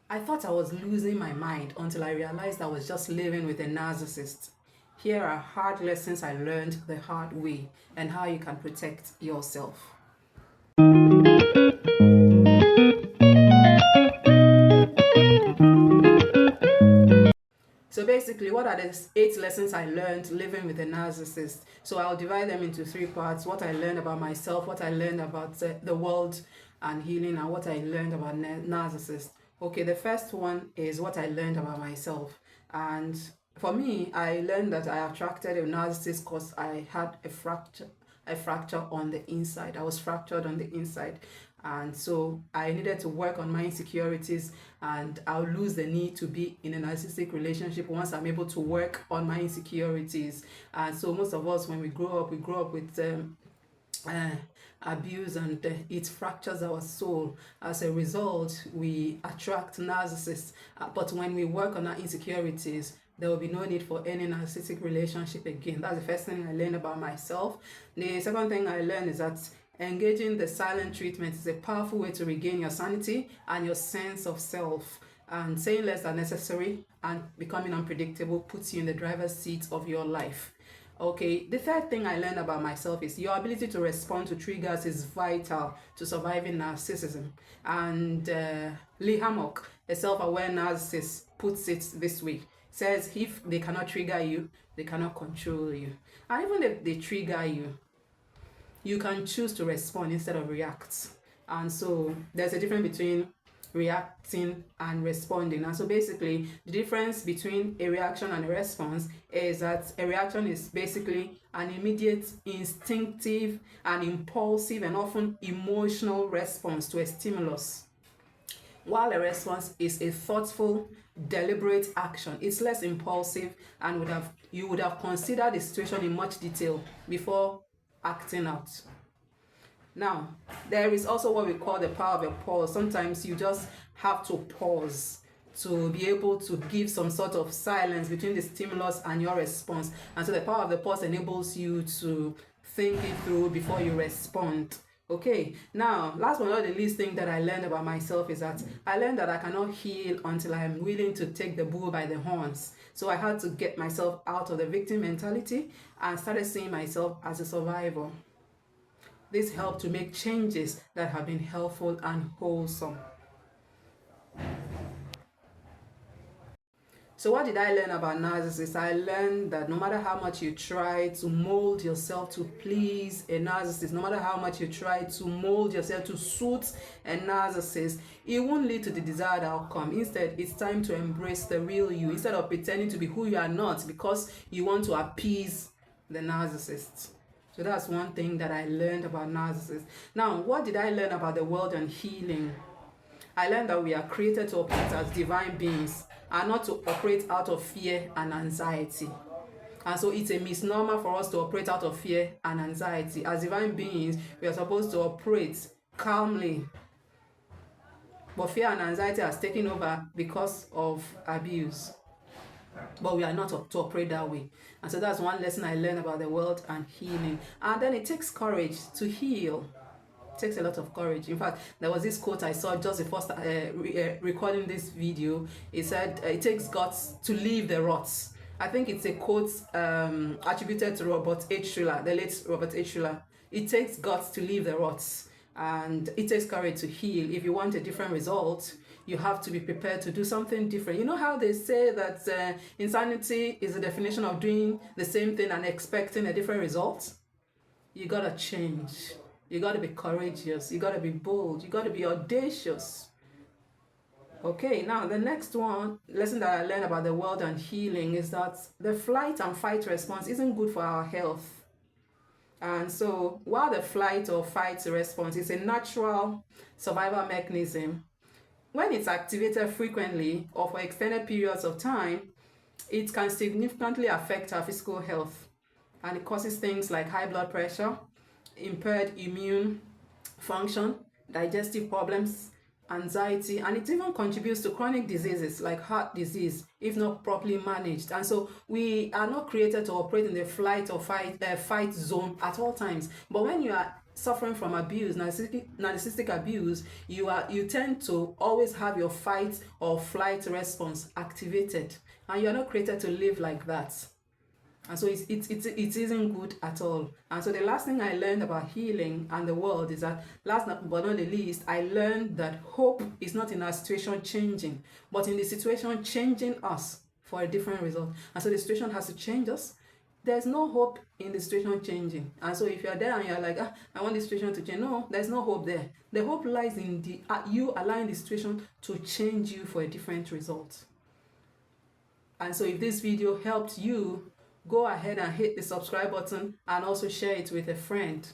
I thought I was losing my mind until I realized I was just living with a narcissist. Here are hard lessons I learned the hard way and how you can protect yourself. So basically, what are the 8 lessons I learned living with a narcissist? So I'll divide them into 3 parts: what I learned about myself, what I learned about the world and healing, and what I learned about narcissists. Okay, the first one is what I learned about myself. And for me, I learned that I attracted a narcissist because I had a fracture on the inside. I was fractured on the inside, and so I needed to work on my insecurities, and I'll lose the need to be in a narcissistic relationship once I'm able to work on my insecurities. And so most of us, when we grow up with uh, abuse, and it fractures our soul. As a result, we attract narcissists. But when we work on our insecurities, there will be no need for any narcissistic relationship again. That's the first thing I learned about myself. The second thing I learned is that engaging the silent treatment is a powerful way to regain your sanity and your sense of self. And saying less than necessary and becoming unpredictable puts you in the driver's seat of your life. Okay, the third thing I learned about myself is your ability to respond to triggers is vital to surviving narcissism. And Lee Hammock, a self-aware narcissist, puts it this way: says if they cannot trigger you, they cannot control you. And even if they trigger you, you can choose to respond instead of react. And so there's a difference between reacting and responding. And so basically, the difference between a reaction and a response is that a reaction is basically an immediate, instinctive, and impulsive, and often emotional response to a stimulus, while a response is a thoughtful, deliberate action. It's less impulsive, and you would have considered the situation in much detail before acting out. Now, there is also what we call the power of a pause. Sometimes you just have to pause to be able to give some sort of silence between the stimulus and your response. And so the power of the pause enables you to think it through before you respond. Okay, now, last but not the least thing that I learned about myself is that I learned that I cannot heal until I am willing to take the bull by the horns. So I had to get myself out of the victim mentality and started seeing myself as a survivor. This helped to make changes that have been helpful and wholesome. So what did I learn about narcissists? I learned that no matter how much you try to mold yourself to please a narcissist, no matter how much you try to mold yourself to suit a narcissist, it won't lead to the desired outcome. Instead, it's time to embrace the real you instead of pretending to be who you are not because you want to appease the narcissist. So that's one thing that I learned about narcissists. Now, what did I learn about the world and healing? I learned that we are created to operate as divine beings and not to operate out of fear and anxiety. And so it's a misnomer for us to operate out of fear and anxiety. As divine beings, we are supposed to operate calmly. But fear and anxiety has taken over because of abuse. But we are not to operate that way. And so that's one lesson I learned about the world and healing. And then it takes courage to heal. It takes a lot of courage. In fact, there was this quote I saw just before recording this video. It said, it takes guts to leave the ruts. I think it's a quote attributed to Robert H. Schuller, the late Robert H. Schuller. It takes guts to leave the ruts, and it takes courage to heal. If you want a different result, you have to be prepared to do something different. You know how they say that insanity is the definition of doing the same thing and expecting a different result? You gotta change. You gotta be courageous. You gotta be bold. You gotta be audacious. Okay, now the next one lesson that I learned about the world and healing is that the flight and fight response isn't good for our health. And so while the flight or fight response is a natural survival mechanism, when it's activated frequently or for extended periods of time, it can significantly affect our physical health. And it causes things like high blood pressure, impaired immune function, digestive problems, anxiety, and it even contributes to chronic diseases like heart disease if not properly managed. And so we are not created to operate in the flight or fight zone at all times. But when you are suffering from abuse, narcissistic abuse, you tend to always have your fight or flight response activated, and you're not created to live like that. And so it isn't good at all. And so the last thing I learned about healing and the world is that, last but not the least, I learned that hope is not in our situation changing, but in the situation changing us for a different result. And so the situation has to change us. There's no hope in the situation changing. And so if you're there and you're like, I want the situation to change, no, there's no hope there. The hope lies in you allowing the situation to change you for a different result. And so if this video helped you, go ahead and hit the subscribe button and also share it with a friend.